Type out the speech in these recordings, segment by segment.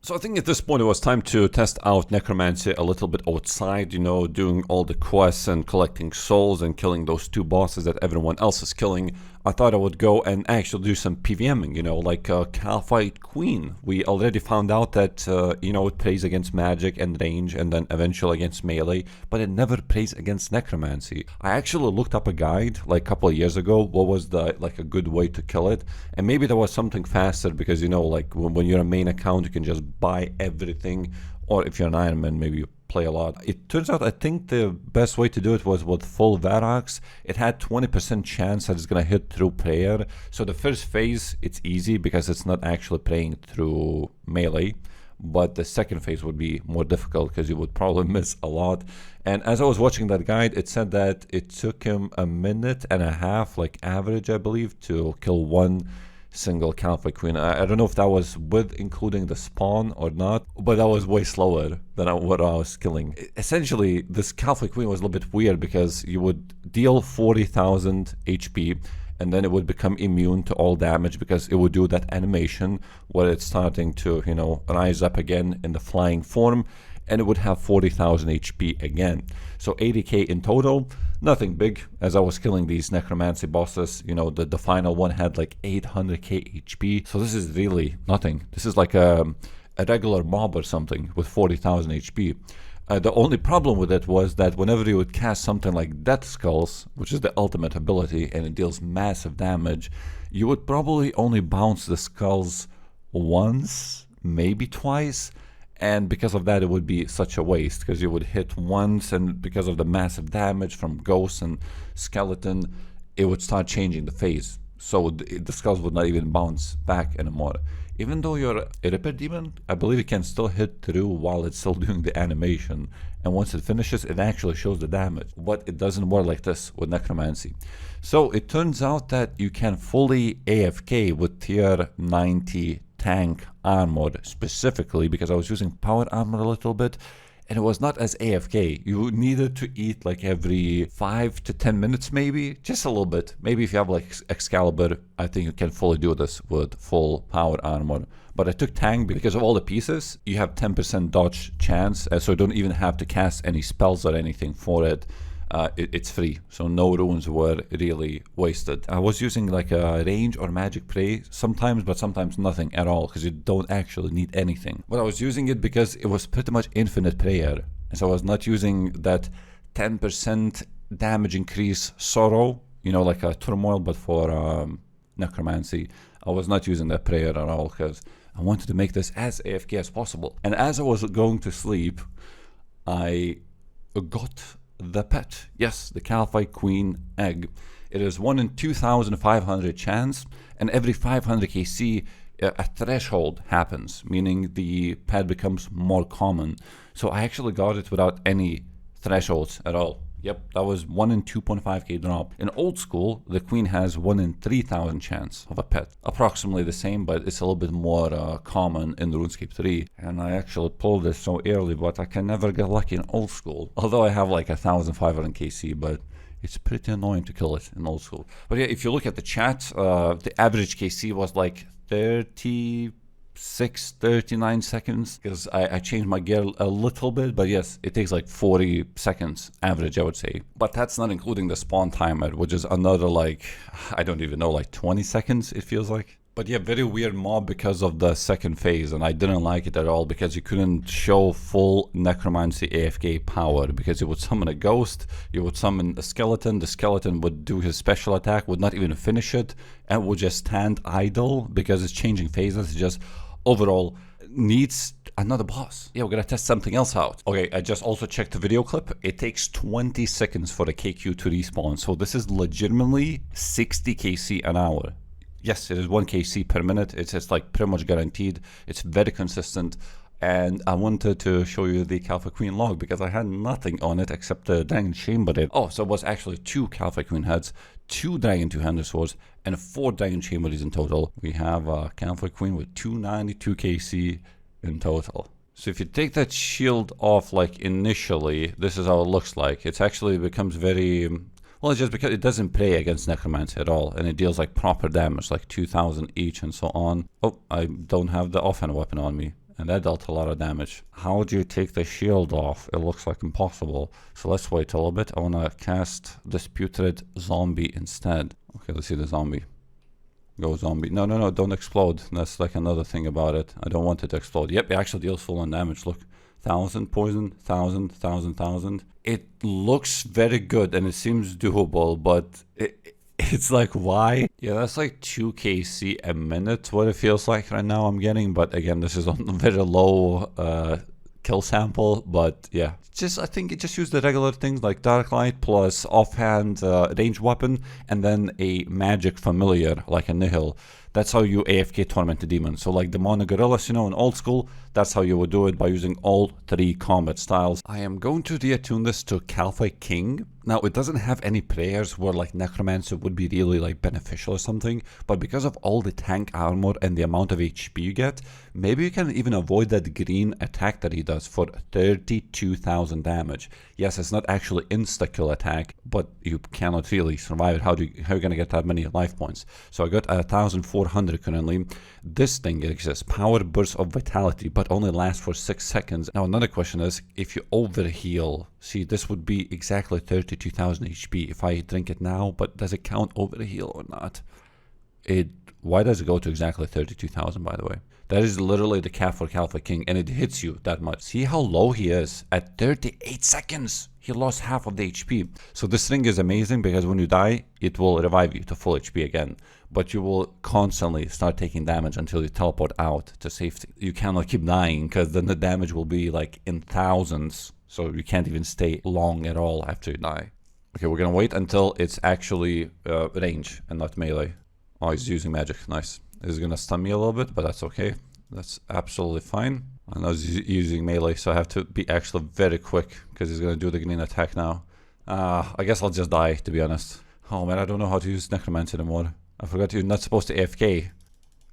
So I think at this point it was time to test out Necromancy a little bit outside, you know, doing all the quests and collecting souls and killing those two bosses that everyone else is killing. I thought I would go and actually do some PVMing, you know, like Calphite Queen. We already found out that, you know, it plays against magic and range and then eventually against melee, but it never plays against Necromancy. I actually looked up a guide like a couple of years ago, what was the, like a good way to kill it. And maybe there was something faster because, you know, like when you're a main account, you can just buy everything. Or if you're an Iron Man, maybe you play a lot. It turns out I think the best way to do it was with full Varrox. It had 20% chance that it's gonna hit through prayer. So the first phase it's easy because it's not actually praying through melee, but the second phase would be more difficult because you would probably miss a lot. And as I was watching that guide, it said that it took him a minute and a half, like average I believe, to kill one single Calphite Queen. I don't know if that was with including the spawn or not, but that was way slower than what I was killing. Essentially, this Calphite Queen was a little bit weird because you would deal 40,000 HP and then it would become immune to all damage because it would do that animation where it's starting to, you know, rise up again in the flying form, and it would have 40,000 HP again. So 80k in total. Nothing big. As I was killing these Necromancy bosses, you know, the final one had like 800k HP. So this is really nothing. This is like a regular mob or something with 40,000 HP. The only problem with it was that whenever you would cast something like Death Skulls, which is the ultimate ability and it deals massive damage, you would probably only bounce the skulls once, maybe twice. And because of that, it would be such a waste because you would hit once, and because of the massive damage from Ghost and Skeleton, it would start changing the phase. So the skulls would not even bounce back anymore. Even though you're a Ripper Demon, I believe it can still hit through while it's still doing the animation. And once it finishes, it actually shows the damage. But it doesn't work like this with Necromancy. So it turns out that you can fully AFK with tier 90 tank armor specifically, because I was using power armor a little bit and it was not as AFK. You needed to eat like every 5 to 10 minutes, maybe just a little bit. Maybe if you have like Excalibur, I think you can fully do this with full power armor. But I took tank because of all the pieces. You have 10% dodge chance, so you don't even have to cast any spells or anything for it. It's free, so no runes were really wasted. I was using like a range or magic prey sometimes, but sometimes nothing at all because you don't actually need anything. But I was using it because it was pretty much infinite prayer, and so I was not using that 10% damage increase sorrow, you know, like a turmoil, but for Necromancy. I was not using that prayer at all because I wanted to make this as AFK as possible. And as I was going to sleep, I got the pet. Yes, the Calphite Queen egg. It is 1 in 2,500 chance, and every 500 KC a threshold happens, meaning the pet becomes more common. So I actually got it without any thresholds at all. Yep, that was 1 in 2.5k drop. In old school, the queen has 1 in 3,000 chance of a pet. Approximately the same, but it's a little bit more common in RuneScape 3. And I actually pulled this so early, but I can never get lucky in old school. Although I have like 1,500 KC, but it's pretty annoying to kill it in old school. But yeah, if you look at the chat, the average KC was like 39 seconds, because I changed my gear a little bit, but yes, it takes like 40 seconds average, I would say. But that's not including the spawn timer, which is another like, I don't even know, like 20 seconds it feels like. But yeah, very weird mob because of the second phase, and I didn't like it at all because you couldn't show full Necromancy AFK power, because you would summon a ghost, you would summon a skeleton, the skeleton would do his special attack, would not even finish it, and would just stand idle because it's changing phases. It just overall needs another boss. Yeah, we're gonna test something else out. Okay, I just also checked the video clip. It takes 20 seconds for the KQ to respawn, so this is legitimately 60 KC an hour. Yes, it is 1 KC per minute. It's just like pretty much guaranteed. It's very consistent. And I wanted to show you the Calphite Queen log because I had nothing on it except the Dragon Chamber. Oh, so it was actually 2 Calphite Queen heads, 2 Dragon Two-Handed Swords, and 4 Dragon Chambers in total. We have a Calphite Queen with 292 KC in total. So if you take that shield off like initially, this is how it looks like. It's actually becomes very... well, it's just because it doesn't play against Necromancy at all, and it deals like proper damage, like 2,000 each and so on. Oh, I don't have the offhand weapon on me. and that dealt a lot of damage. How do you take the shield off? It looks like impossible. So let's wait a little bit. I want to cast Disputed Zombie instead. Okay, let's see the zombie. Go zombie. No, no, no, don't explode. That's like another thing about it. I don't want it to explode. Yep, it actually deals full on damage. Look. 1,000 poison, 1,000, 1,000, 1,000. It looks very good and it seems doable, but it's like, why? Yeah, that's like 2 KC a minute, what it feels like right now I'm getting. But again, this is on a very low kill sample. But yeah, I think it just used the regular things like Dark Light plus offhand range weapon and then a magic familiar like a Nihil. That's how you AFK Torment the Demon. So like Demonic Gorillas, you know, in old school, that's how you would do it, by using all 3 combat styles. I am going to reattune this to Calphi King. Now, it doesn't have any prayers where like Necromancy would be really like beneficial or something, but because of all the tank armor and the amount of HP you get, maybe you can even avoid that green attack that he does for 32,000 damage. Yes, it's not actually insta-kill attack, but you cannot really survive it. How are you going to get that many life points? So I got 1,400 currently. This thing exists, Power Burst of Vitality, but only lasts for 6 seconds. Now another question is, if you overheal, see, this would be exactly 32,000 HP if I drink it now, but does it count overheal or not? Why does it go to exactly 32,000, by the way? That is literally the cap for Calphi King, and it hits you that much. See how low he is? At 38 seconds, he lost half of the HP. So this thing is amazing because when you die, it will revive you to full HP again. But you will constantly start taking damage until you teleport out to safety. You cannot keep dying because then the damage will be like in thousands. So you can't even stay long at all after you die. Okay, we're gonna wait until it's actually range and not melee. Oh, he's using magic. Nice. He's gonna stun me a little bit, but that's okay. That's absolutely fine. I know he's using melee, so I have to be actually very quick because he's gonna do the green attack now. I guess I'll just die, to be honest. Oh man, I don't know how to use Necromancy anymore. I forgot you're not supposed to AFK.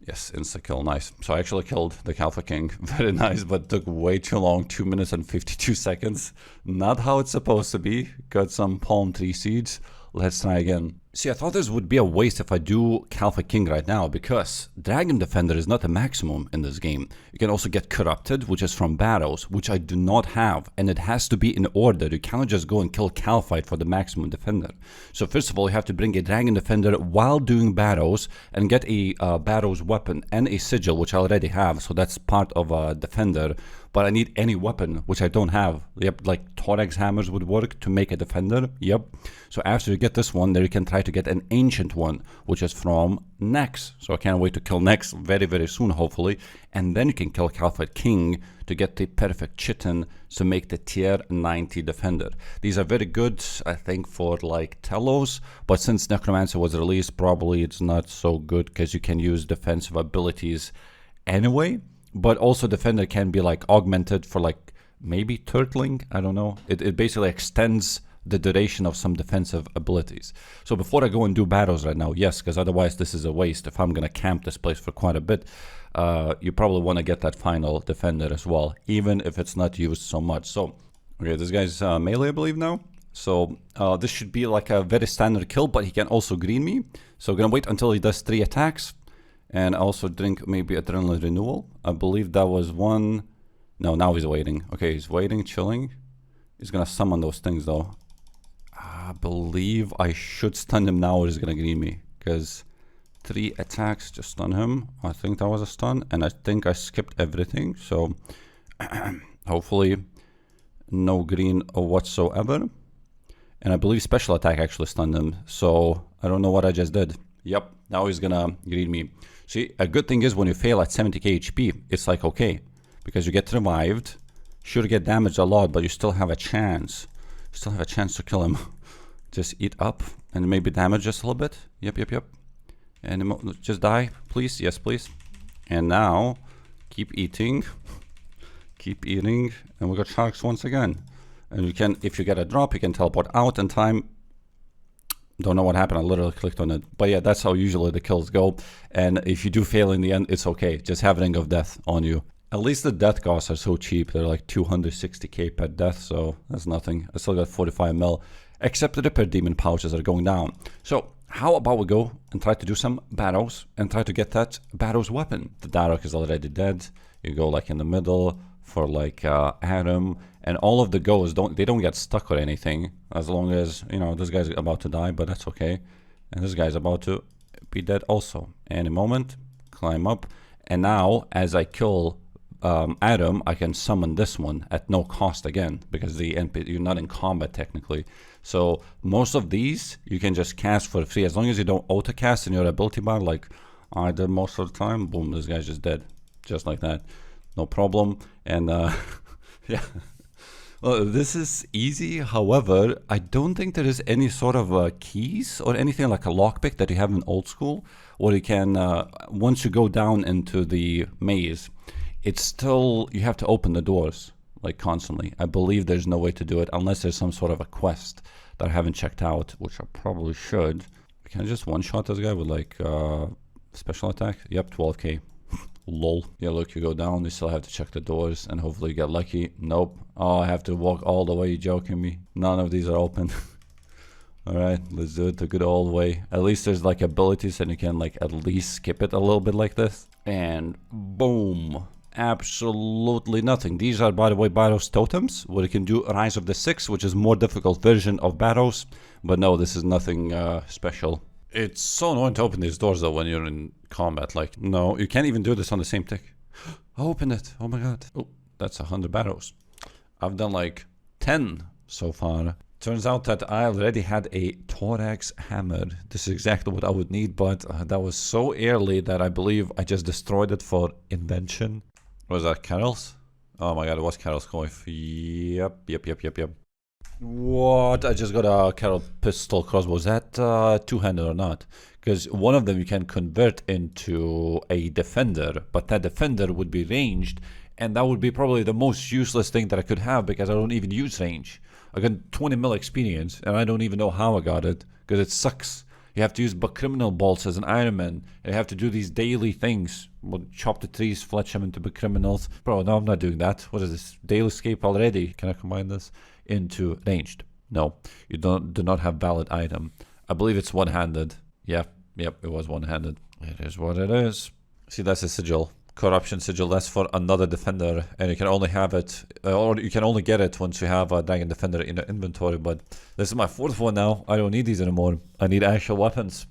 Yes, insta-kill, nice. So I actually killed the Calphi King. Very nice, but took way too long, 2 minutes and 52 seconds. Not how it's supposed to be. Got some palm tree seeds. Let's try again. See, I thought this would be a waste if I do Calphi King right now, because Dragon Defender is not a maximum in this game. You can also get Corrupted, which is from Barrows, which I do not have, and it has to be in order. You cannot just go and kill Calphite for the maximum Defender. So first of all, you have to bring a Dragon Defender while doing Barrows, and get a Barrows weapon and a Sigil, which I already have, so that's part of a Defender. But I need any weapon, which I don't have. Yep, like Thorax hammers would work to make a Defender. Yep. So after you get this one, then you can try to get an ancient one, which is from Nex. So I can't wait to kill Nex very, very soon, hopefully. And then you can kill Calphi King to get the perfect chitin to make the tier 90 Defender. These are very good, I think, for like Telos. But since Necromancy was released, probably it's not so good because you can use defensive abilities anyway. But also Defender can be like augmented for like maybe turtling. I don't know. It basically extends the duration of some defensive abilities. So before I go and do battles right now, yes, because otherwise this is a waste. If I'm going to camp this place for quite a bit, you probably want to get that final Defender as well, even if it's not used so much. So, okay, this guy's melee, I believe now. So this should be like a very standard kill, but he can also green me. So I'm going to wait until he does 3 attacks. And also drink maybe Adrenaline Renewal. I believe that was one. No, now he's waiting. Okay, he's waiting, chilling. He's gonna summon those things though. I believe I should stun him now or he's gonna green me. Because 3 attacks to stun him. I think that was a stun. And I think I skipped everything. So hopefully no green whatsoever. And I believe special attack actually stunned him. So I don't know what I just did. Yep, now he's gonna green me. See, a good thing is when you fail at 70k HP, it's like okay, because you get revived, sure get damaged a lot, but you still have a chance. You still have a chance to kill him. Just eat up and maybe damage just a little bit. Yep, yep, yep. And just die, please. Yes, please. And now, keep eating. Keep eating. And we got sharks once again. And you can, if you get a drop, you can teleport out in time. Don't know what happened, I literally clicked on it. But yeah, that's how usually the kills go. And if you do fail in the end, it's okay. Just have Ring of Death on you. At least the death costs are so cheap. They're like 260k per death, so that's nothing. I still got 45 mil. Except the Ripper Demon pouches are going down. So how about we go and try to do some battles and try to get that Barrows weapon. The Darok is already dead. You go like in the middle for like Adam, and all of the goes don't get stuck or anything, as long as, you know, this guy's about to die, but that's okay. And this guy's about to be dead also. Any moment, climb up, and now as I kill Adam, I can summon this one at no cost again, because the NPC, you're not in combat technically. So most of these you can just cast for free, as long as you don't auto cast in your ability bar like I did most of the time. Boom, this guy's just dead, just like that, no problem. And yeah, well, this is easy. However, I don't think there is any sort of keys or anything like a lockpick that you have in old school, or you can once you go down into the maze, it's still, you have to open the doors like constantly. I believe there's no way to do it unless there's some sort of a quest that I haven't checked out, which I probably should. Can I just one-shot this guy with like special attack? Yep, 12k. Lol. Yeah, look, you go down, you still have to check the doors and hopefully you get lucky. Nope. Oh, I have to walk all the way. You joking me? None of these are open. Alright, let's do it the good old way. At least there's like abilities and you can like at least skip it a little bit like this. And boom. Absolutely nothing. These are, by the way, Barrows totems, where you can do Rise of the Six, which is more difficult version of Barrows. But no, this is nothing special. It's so annoying to open these doors though when you're in combat. Like, no, you can't even do this on the same tick. I opened it. Oh my god. Oh, that's 100 Barrows. I've done like 10 so far. Turns out that I already had a Thorax hammer. This is exactly what I would need, but that was so early that I believe I just destroyed it for invention. Was that Carol's? Oh my god, it was Carol's coin. Yep. What? I just got a Carol pistol crossbow. Is that two-handed or not? Because one of them you can convert into a defender, but that defender would be ranged, and that would be probably the most useless thing that I could have because I don't even use range. I got 20 mil experience, and I don't even know how I got it, because it sucks. You have to use criminal bolts as an Iron Man, and you have to do these daily things. We'll chop the trees, fletch them into criminals. Bro, no, I'm not doing that. What is this? Daily escape already? Can I combine this into ranged? No, you do not have valid item. I believe it's one-handed. Yep, it was one-handed. It is what it is. See, that's a sigil. Corruption sigil, that's for another defender, and you can only have it, or you can only get it once you have a dragon defender in your inventory. But this is my 4th one now. I don't need these anymore. I need actual weapons.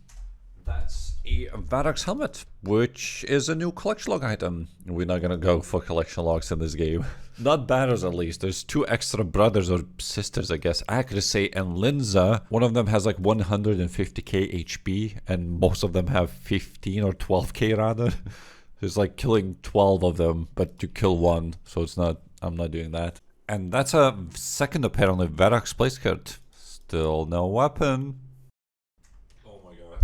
That's a Varrock's helmet, which is a new collection log item. We're not gonna go for collection logs in this game. Not Barrows, at least. There's 2 extra brothers or sisters, I guess. Accuracy and Linza. One of them has like 150k HP, and most of them have 15 or 12k rather. It's like killing 12 of them, but you kill one, so it's not, I'm not doing that. And that's a second apparently Varrock's place card. Still no weapon. Oh my god.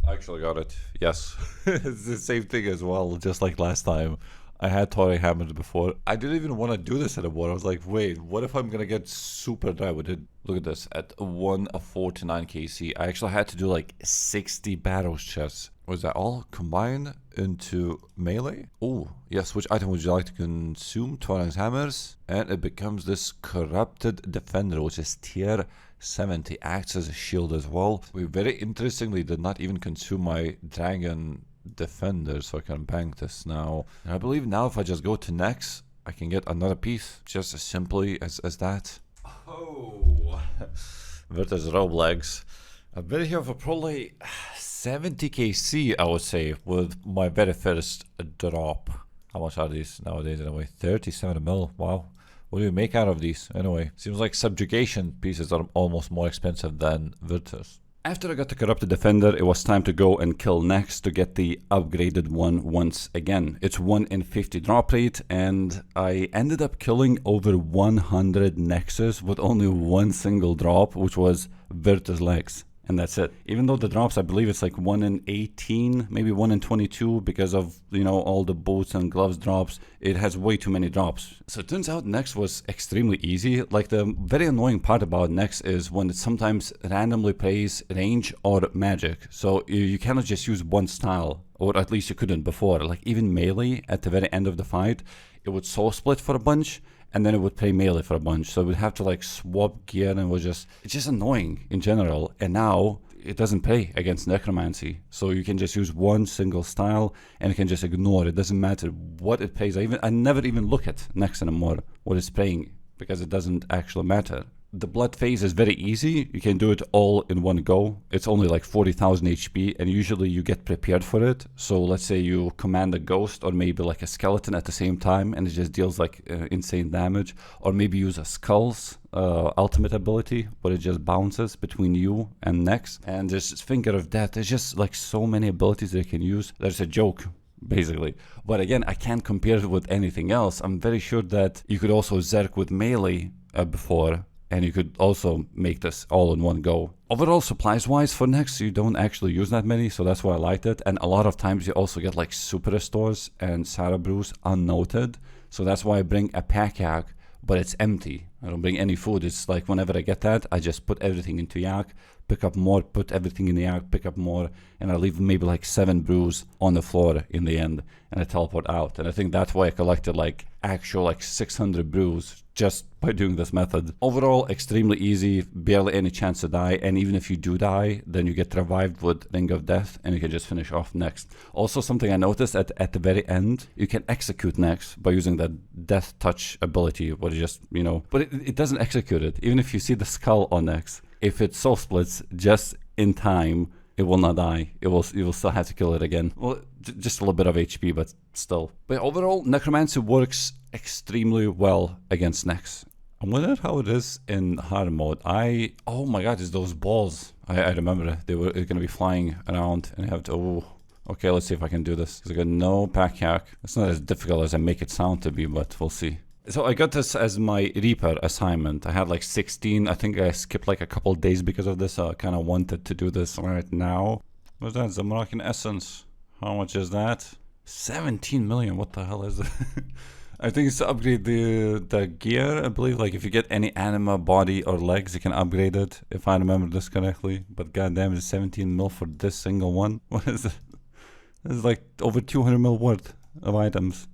I actually got it. Yes. It's the same thing as well, just like last time. I had Tory hammers before. I didn't even want to do this anymore. I was like, wait, what if I'm gonna get super dry with it? Look at this, at 149 KC. I actually had to do like 60 Barrows chests. Was that all combined into melee? Oh, yes. Which item would you like to consume? Torrance hammers. And it becomes this corrupted defender, which is tier 70. Acts as a shield as well. We very interestingly did not even consume my dragon defender, so I can bank this now. And I believe now if I just go to next, I can get another piece. Just as simply as that. Oh. Vertex robe legs. I've been here for probably 70 KC, I would say, with my very first drop. How much are these nowadays anyway? 37 mil. Wow. What do you make out of these anyway? Seems like subjugation pieces are almost more expensive than Virtus. After I got the corrupted defender, it was time to go and kill next to get the upgraded one once again. It's 1 in 50 drop rate, and I ended up killing over 100 nexus with only one single drop, which was Virtus legs. And that's it. Even though the drops, I believe it's like 1 in 18, maybe 1 in 22 because of, you know, all the boots and gloves drops. It has way too many drops. So it turns out Nex was extremely easy. Like, the very annoying part about Nex is when it sometimes randomly plays range or magic. So you cannot just use one style, or at least you couldn't before. Like even melee at the very end of the fight, it would soul split for a bunch, and then it would play melee for a bunch. So we'd have to like swap gear, and it's just annoying in general. And now it doesn't pay against Necromancy. So you can just use one single style and you can just ignore it. It doesn't matter what it pays. I never even look at Nex anymore, what it's paying, because it doesn't actually matter. The blood phase is very easy. You can do it all in one go. It's only like 40,000 HP, and usually you get prepared for it. So let's say you command a ghost or maybe like a skeleton at the same time, and it just deals like insane damage. Or maybe use a skull's ultimate ability, where it just bounces between you and Nex. And there's Finger of Death. There's just like so many abilities that you can use. There's a joke, basically. But again, I can't compare it with anything else. I'm very sure that you could also Zerk with melee before, and you could also make this all in one go. Overall, supplies-wise for Nex, you don't actually use that many, so that's why I liked it. And a lot of times you also get like super restores and Sarah Brews unnoted. So that's why I bring a pack yak, but it's empty. I don't bring any food. It's like whenever I get that, I just put everything into yak, pick up more, put everything in the yak, pick up more, and I leave maybe like 7 brews on the floor in the end, and I teleport out. And I think that's why I collected like actual like 600 brews just by doing this method. Overall, extremely easy, barely any chance to die, and even if you do die, then you get revived with Ring of Death, and you can just finish off Nex. Also, something I noticed at the very end, you can execute Nex by using that Death Touch ability, where you just, you know, but it doesn't execute it. Even if you see the skull on Nex, if it soul splits just in time, it will not die. You will still have to kill it again. Well, just a little bit of HP, but still. But overall, Necromancy works extremely well against Nex. I wonder how it is in hard mode. Oh my god, it's those balls. I remember they were going to be flying around, and I have to, oh, okay, let's see if I can do this. I got no pack hack. It's not as difficult as I make it sound to be, but we'll see. So I got this as my Reaper assignment. I had like 16. I think I skipped like a couple days because of this. So I kind of wanted to do this right now. What's that? Zamarakin Essence. How much is that? 17 million. What the hell is it? I think it's to upgrade the gear, I believe. Like if you get any anima, body, or legs, you can upgrade it, if I remember this correctly. But goddamn, it's 17 mil for this single one. What is it? It's like over 200 mil worth of items.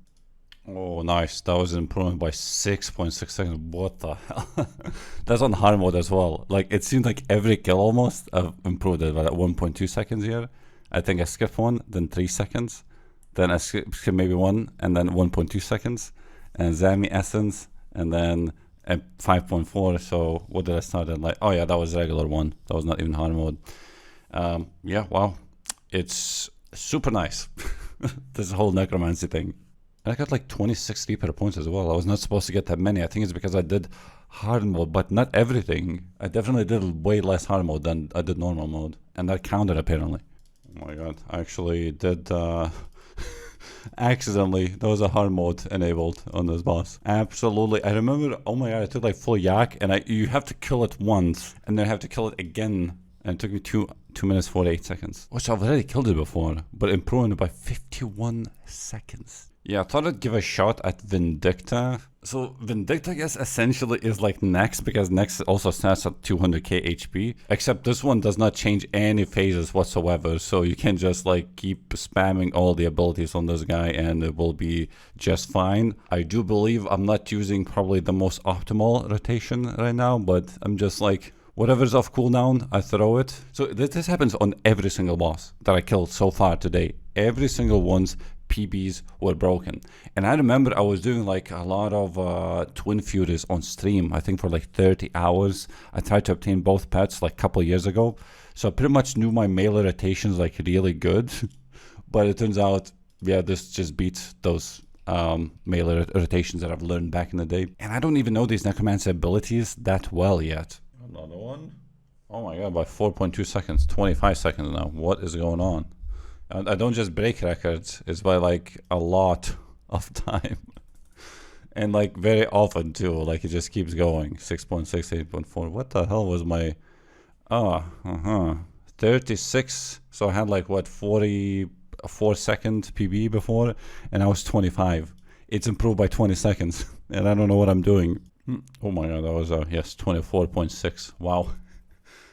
Oh, nice. That was an improvement by 6.6 seconds. What the hell? That's on hard mode as well. Like, it seems like every kill almost, I've improved it by like 1.2 seconds here. I think I skipped one, then 3 seconds. Then I skipped maybe one, and then 1.2 seconds. And Zami Essence, and then 5.4. So, what did I start at? Like, oh yeah, that was regular one. That was not even hard mode. Yeah, wow. It's super nice. This whole Necromancy thing. And I got like 26 Reaper points as well. I was not supposed to get that many. I think it's because I did hard mode, but not everything. I definitely did way less hard mode than I did normal mode. And that counted apparently. Oh my god. I actually did accidentally. There was a hard mode enabled on this boss. Absolutely. I remember, oh my god, I took like full yak, and you have to kill it once, and then have to kill it again. And it took me 2 minutes 48 seconds. Which I've already killed it before, but improving it by 51 seconds. Yeah, I thought I'd give a shot at Vindicta. So Vindicta, I guess, essentially is like Nex, because Nex also starts at 200k HP. Except this one does not change any phases whatsoever, so you can just like keep spamming all the abilities on this guy and it will be just fine. I do believe I'm not using probably the most optimal rotation right now, but I'm just like, whatever's off cooldown, I throw it. So this happens on every single boss that I killed so far today. Every single one's PBs were broken. And I remember I was doing like a lot of Twin Furies on stream, I think for like 30 hours. I tried to obtain both pets like a couple years ago. So I pretty much knew my melee rotations like really good. But it turns out, yeah, this just beats those melee rotations that I've learned back in the day. And I don't even know these Necromancy abilities that well yet. Another one? Oh my god, by 4.2 seconds, 25 seconds now. What is going on? I don't just break records, it's by like a lot of time. And like very often too, like it just keeps going. 6.6, 8.4. What the hell was my 36. So I had like what, 44 second PB before, and I was 25. It's improved by 20 seconds, and I don't know what I'm doing. Oh my god, that was yes, 24.6. Wow.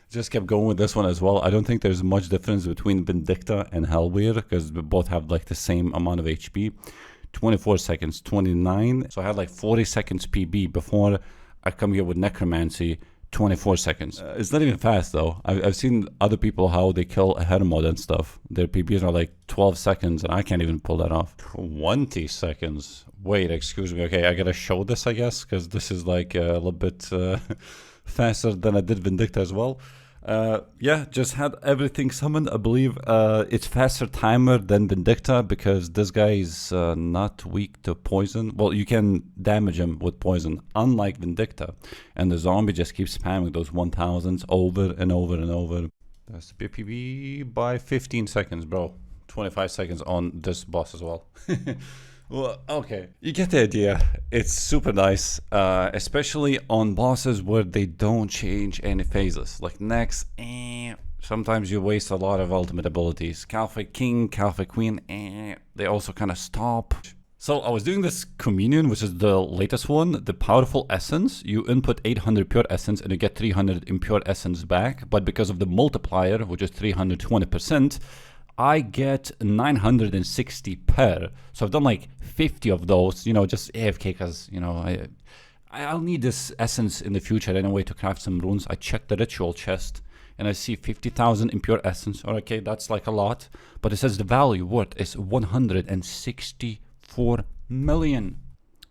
Just kept going with this one as well. I don't think there's much difference between Vindicta and Hellweir, because we both have like the same amount of HP. 24 seconds, 29. So I had like 40 seconds PB before I come here with Necromancy, 24 seconds. It's not even fast though. I've seen other people how they kill a Hermod and stuff. Their PBs are like 12 seconds and I can't even pull that off. 20 seconds. Wait, excuse me. Okay, I gotta show this, I guess, because this is like a little bit faster than I did Vindicta as well. Yeah, just had everything summoned. I believe it's faster timer than Vindicta because this guy is not weak to poison. Well, you can damage him with poison, unlike Vindicta. And the zombie just keeps spamming those 1000s over and over and over. That's the PB by 15 seconds, bro. 25 seconds on this boss as well. Well, okay, you get the idea. It's super nice, especially on bosses where they don't change any phases. Like next, sometimes you waste a lot of ultimate abilities. Calphic King, Calphic Queen, they also kind of stop. So I was doing this Communion, which is the latest one, the Powerful Essence. You input 800 pure essence and you get 300 impure essence back. But because of the multiplier, which is 320%, I get 960 per. So I've done like 50 of those, you know, just AFK because, you know, I'll need this essence in the future anyway to craft some runes. I checked the ritual chest and I see 50,000 impure essence. Okay, that's like a lot. But it says the value worth is 164 million.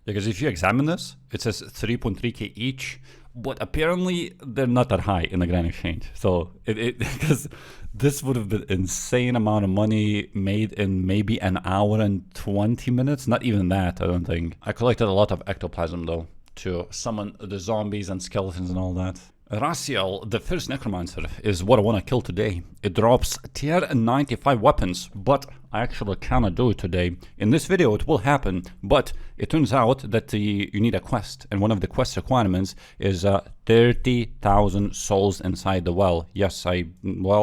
Because if you examine this, it says 3.3k each. But apparently they're not that high in the Grand Exchange. So because this would have been insane amount of money made in maybe an hour and 20 minutes. Not even that, I don't think. I collected a lot of ectoplasm though to summon the zombies and skeletons and all that. Raziel, the first necromancer, is what I want to kill today. It drops tier 95 weapons, but I actually cannot do it today. In this video it will happen, but it turns out that you need a quest, and one of the quest requirements is 30,000 souls inside the well. Yes, I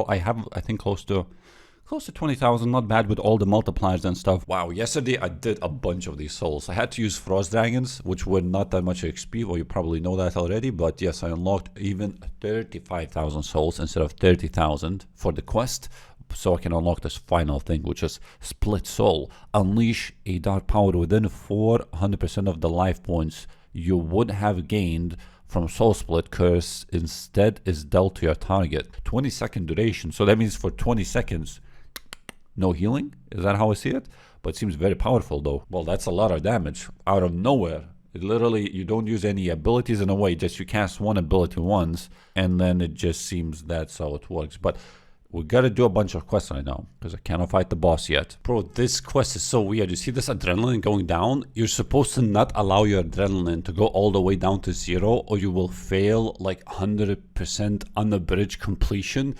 have, I think, close to 20,000, not bad with all the multipliers and stuff. Wow, yesterday I did a bunch of these souls. I had to use frost dragons, which were not that much XP, well, you probably know that already, but yes, I unlocked even 35,000 souls instead of 30,000 for the quest, so I can unlock this final thing, which is Split Soul. Unleash a dark power within 400% of the life points you would have gained from Soul Split Curse instead is dealt to your target. 20-second duration, so that means for 20 seconds, no healing? Is that how I see it? But it seems very powerful though. Well, that's a lot of damage out of nowhere. It literally, you don't use any abilities in a way, just you cast one ability once, and then it just seems that's how it works. But we gotta do a bunch of quests right now, because I cannot fight the boss yet. Bro, this quest is so weird. You see this adrenaline going down? You're supposed to not allow your adrenaline to go all the way down to 0, or you will fail like 100% unabridged completion.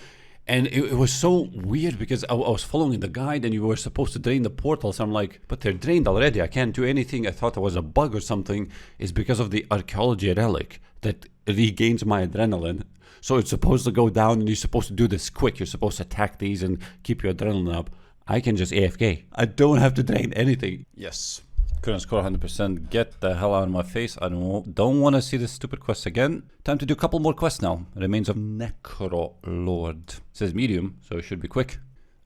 And it was so weird because I was following the guide and you were supposed to drain the portals. I'm like, but they're drained already. I can't do anything. I thought it was a bug or something. It's because of the archaeology relic that regains my adrenaline. So it's supposed to go down and you're supposed to do this quick. You're supposed to attack these and keep your adrenaline up. I can just AFK. I don't have to drain anything. Yes. Couldn't score 100%. Get the hell out of my face. I don't want to see this stupid quest again. Time to do a couple more quests now. Remains of Necro Lord. It says medium, so it should be quick.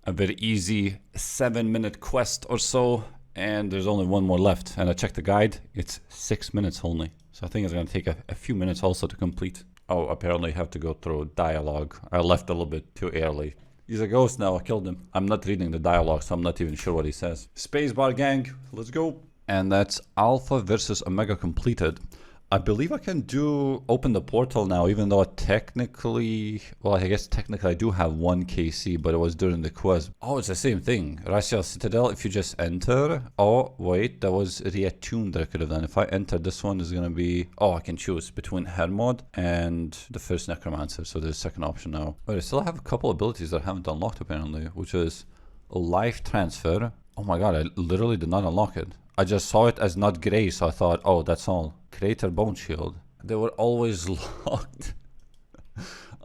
A very easy 7-minute quest or so. And there's only one more left. And I checked the guide. It's 6 minutes only. So I think it's going to take a few minutes also to complete. Oh, apparently I have to go through dialogue. I left a little bit too early. He's a ghost now. I killed him. I'm not reading the dialogue, so I'm not even sure what he says. Spacebar gang. Let's go. And that's Alpha versus Omega completed. I believe I can open the portal now, even though technically, well, I guess technically I do have 1 KC, but it was during the quest. Oh, it's the same thing. Raziel Citadel, if you just enter. Oh, wait, that was reattuned that I could have done. If I enter this one, is going to be, oh, I can choose between Hermod and the first Necromancer. So there's a second option now. But I still have a couple abilities that I haven't unlocked apparently, which is Life Transfer. Oh my god, I literally did not unlock it. I just saw it as not gray, so I thought, oh, that's all. Creator Bone Shield. They were always locked.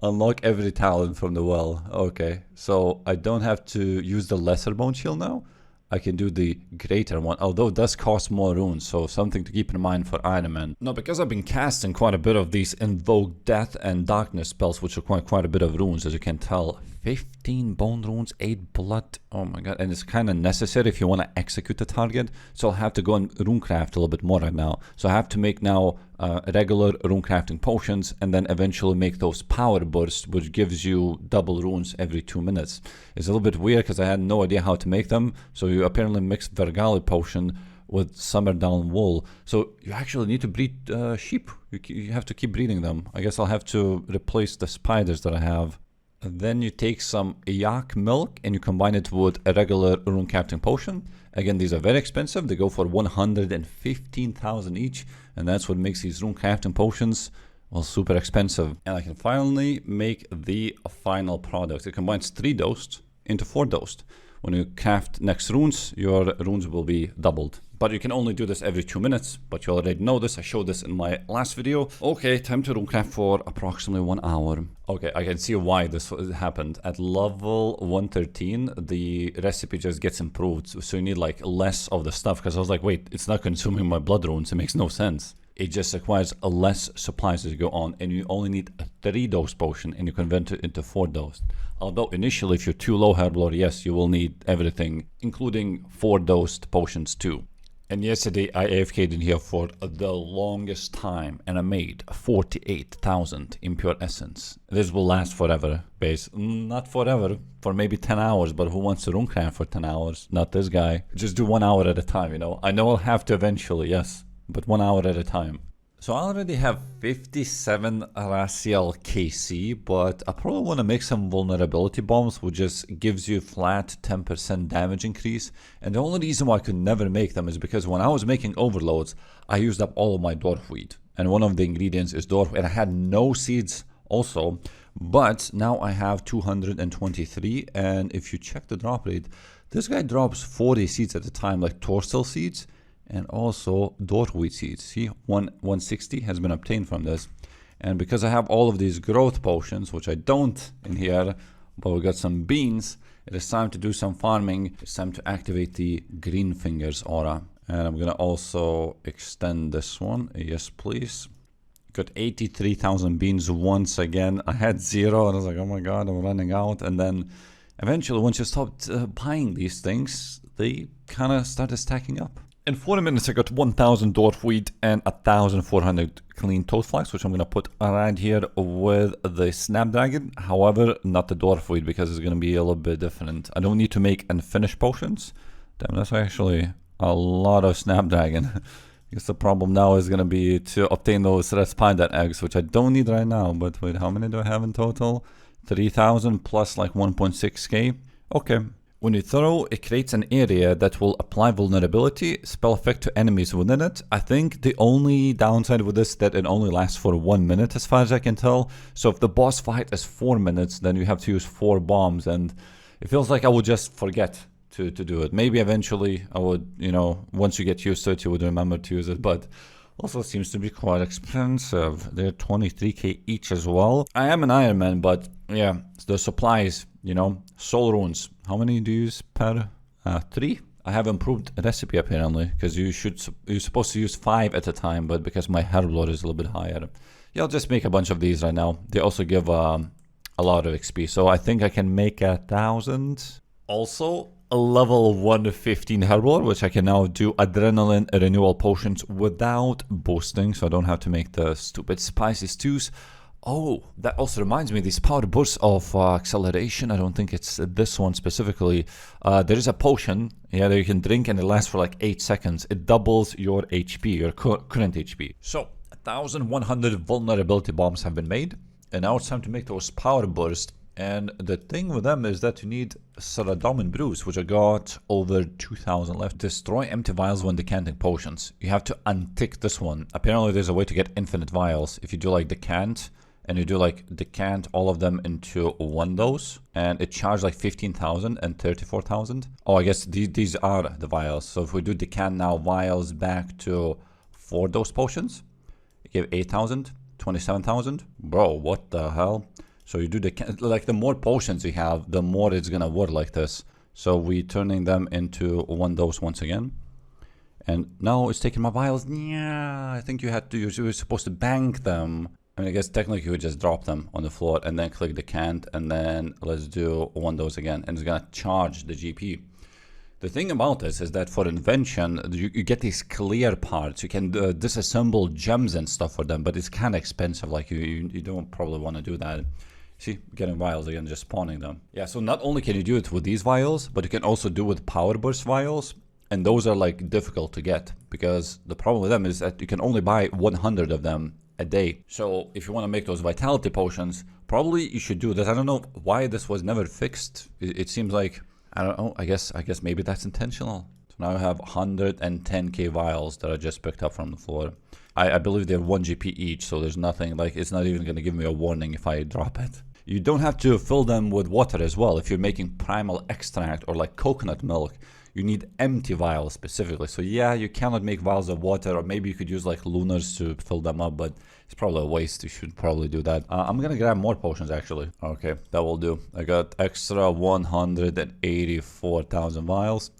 Unlock every talent from the well. Okay, so I don't have to use the lesser Bone Shield now. I can do the greater one, although it does cost more runes, so something to keep in mind for Iron Man. Now, because I've been casting quite a bit of these Invoke Death and Darkness spells, which require quite a bit of runes, as you can tell, 15 bone runes, 8 blood. Oh my god. And it's kind of necessary if you want to execute the target. So I'll have to go and runecraft a little bit more right now. So I have to make now regular runecrafting potions and then eventually make those power bursts, which gives you double runes every 2 minutes. It's a little bit weird because I had no idea how to make them. So you apparently mix Vergali potion with Summer Down Wool. So you actually need to breed sheep. You have to keep breeding them. I guess I'll have to replace the spiders that I have. And then you take some yak milk and you combine it with a regular runecrafting potion. Again, these are very expensive. They go for 115,000 each. And that's what makes these runecrafting potions, well, super expensive. And I can finally make the final product. It combines 3 dosed into 4 dosed. When you craft next runes, your runes will be doubled. But you can only do this every 2 minutes, but you already know this. I showed this in my last video. Okay, time to runecraft for approximately 1 hour. Okay, I can see why this happened. At level 113, the recipe just gets improved. So you need like less of the stuff, because I was like, wait, it's not consuming my blood runes. It makes no sense. It just requires less supplies as you go on, and you only need a 3-dose potion, and you convert it into 4-dose. Although initially, if you're too low Herblord, yes, you will need everything, including 4-dosed potions too. And yesterday I AFK'd in here for the longest time, and I made 48,000 impure essence. This will last forever, base. Not forever, for maybe 10 hours, but who wants to runecraft for 10 hours? Not this guy. Just do 1 hour at a time, you know. I know I'll have to eventually, yes, but 1 hour at a time. So I already have 57 Racial KC, but I probably want to make some vulnerability bombs, which just gives you flat 10% damage increase. And the only reason why I could never make them is because when I was making overloads, I used up all of my dwarf wheat. And one of the ingredients is dwarf, and I had no seeds also. But now I have 223, and if you check the drop rate, this guy drops 40 seeds at a time, like torsel seeds. And also dwarf wheat seeds. See, 160 has been obtained from this. And because I have all of these growth potions, which I don't in here, but we got some beans, it is time to do some farming. It's time to activate the green fingers aura. And I'm gonna also extend this one. Yes, please. Got 83,000 beans once again. I had 0 and I was like, oh my god, I'm running out. And then eventually, once you stopped buying these things, they kind of started stacking up. In 40 minutes, I got 1,000 dwarf wheat and 1,400 clean toad flax, which I'm going to put around here with the snapdragon. However, not the dwarf wheat, because it's going to be a little bit different. I don't need to make unfinished potions. Damn, that's actually a lot of snapdragon. I guess the problem now is going to be to obtain those red spider eggs, which I don't need right now. But wait, how many do I have in total? 3,000 plus like 1.6k. Okay. When you throw, it creates an area that will apply vulnerability spell effect to enemies within it. I think the only downside with this is that it only lasts for 1 minute as far as I can tell. So if the boss fight is 4 minutes, then you have to use 4 bombs, and it feels like I would just forget to do it. Maybe eventually I would, you know, once you get used to it, you would remember to use it, but also seems to be quite expensive. They're 23k each as well. I am an Iron Man, but yeah, the supplies, you know, soul runes. How many do you use per 3? I have improved recipe apparently, because you're supposed to use 5 at a time, but because my Herblord is a little bit higher. Yeah, I'll just make a bunch of these right now. They also give a lot of XP, so I think I can make 1,000. Also, a level 115 Herblord, which I can now do adrenaline renewal potions without boosting, so I don't have to make the stupid spicy stews. Oh, that also reminds me, these powder bursts of acceleration. I don't think it's this one specifically. There is a potion, yeah, that you can drink, and it lasts for like 8 seconds. It doubles your HP, your current HP. So 1,100 vulnerability bombs have been made, and now it's time to make those power bursts. And the thing with them is that you need Saradomin brews, which I got over 2,000 left. Destroy empty vials when decanting potions. You have to untick this one. Apparently there's a way to get infinite vials. If you do like decant, and you do like decant all of them into 1 dose, and it charged like 15,000 and 34,000. Oh, I guess these are the vials. So if we do decant now vials back to 4 dose potions, it gave 8,000, 27,000. Bro, what the hell? So you do like the more potions you have, the more it's gonna work like this. So we turning them into 1 dose once again. And now it's taking my vials. Yeah, I think you were supposed to bank them. I mean, I guess technically you would just drop them on the floor and then click the can't, and then let's do one of those again, and it's gonna charge the GP. The thing about this is that for invention, you get these clear parts. You can disassemble gems and stuff for them, but it's kind of expensive. Like you don't probably want to do that. See, getting vials again, just spawning them. Yeah, so not only can you do it with these vials, but you can also do it with power burst vials. And those are like difficult to get because the problem with them is that you can only buy 100 of them a day. So if you want to make those vitality potions, probably you should do this. I don't know why this was never fixed. It seems like, I don't know, I guess maybe that's intentional. So now I have 110k vials that I just picked up from the floor. I believe they're 1 GP each, so there's nothing, like, it's not even going to give me a warning if I drop it. You don't have to fill them with water as well. If you're making primal extract or like coconut milk, you need empty vials specifically. So yeah, you cannot make vials of water, or maybe you could use like lunars to fill them up, but it's probably a waste. You should probably do that. I'm gonna grab more potions actually. Okay, that will do. I got extra 184,000 vials.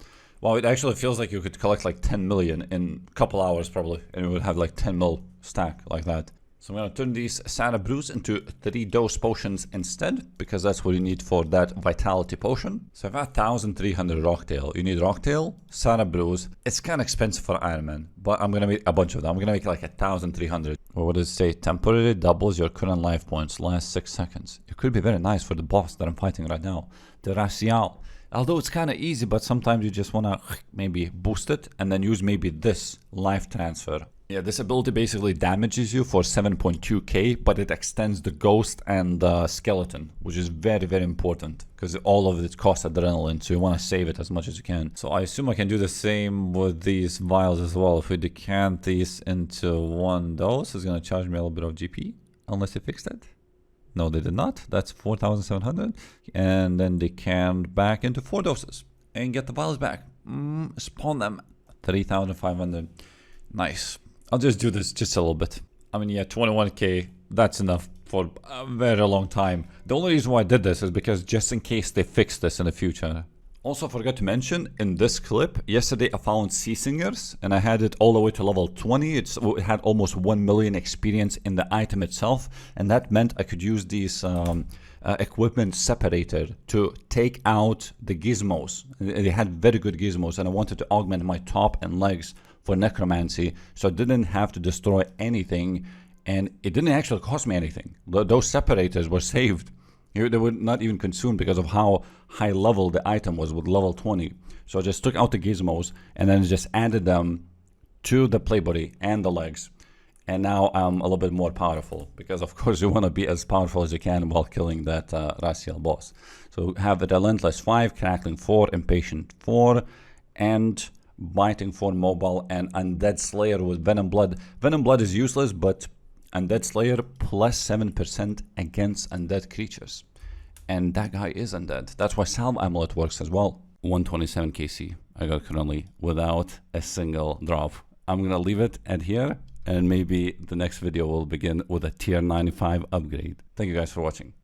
Wow, it actually feels like you could collect like 10 million in a couple hours probably, and it would have like 10 mil stack like that. So I'm going to turn these Sana Brews into 3 dose potions instead, because that's what you need for that vitality potion. So I've got 1,300 Rocktail. You need Rocktail, Sana Brews. It's kind of expensive for Iron Man, but I'm going to make a bunch of them. I'm going to make like 1,300. Well, what does it say? Temporarily doubles your current life points last 6 seconds. It could be very nice for the boss that I'm fighting right now, the Racial. Although it's kind of easy, but sometimes you just want to maybe boost it and then use maybe this life transfer. Yeah, this ability basically damages you for 7.2k, but it extends the ghost and skeleton, which is very, very important because all of it costs adrenaline, so you want to save it as much as you can. So I assume I can do the same with these vials as well. If we decant these into 1 dose, it's going to charge me a little bit of GP, unless they fixed it. No, they did not. That's 4,700. And then decant back into 4 doses and get the vials back. Spawn them. 3,500. Nice. I'll just do this just a little bit. I mean, yeah, 21k, that's enough for a very long time. The only reason why I did this is because just in case they fix this in the future. Also, I forgot to mention, in this clip, yesterday I found Sea Singers, and I had it all the way to level 20. It had almost 1 million experience in the item itself, and that meant I could use these equipment separator to take out the gizmos. They had very good gizmos, and I wanted to augment my top and legs for necromancy, so I didn't have to destroy anything, and it didn't actually cost me anything. Those separators were saved. They were not even consumed because of how high level the item was with level 20. So I just took out the gizmos and then just added them to the play body and the legs. And now I'm a little bit more powerful because of course you want to be as powerful as you can while killing that Racial boss. So have the Relentless 5, Crackling 4, Impatient 4, and Biting 4 mobile, and Undead Slayer with Venom Blood. Venom Blood is useless, but Undead Slayer plus 7% against undead creatures. And that guy is undead. That's why Salve Amulet works as well. 127 KC I got currently without a single drop. I'm going to leave it at here, and maybe the next video will begin with a tier 95 upgrade. Thank you guys for watching.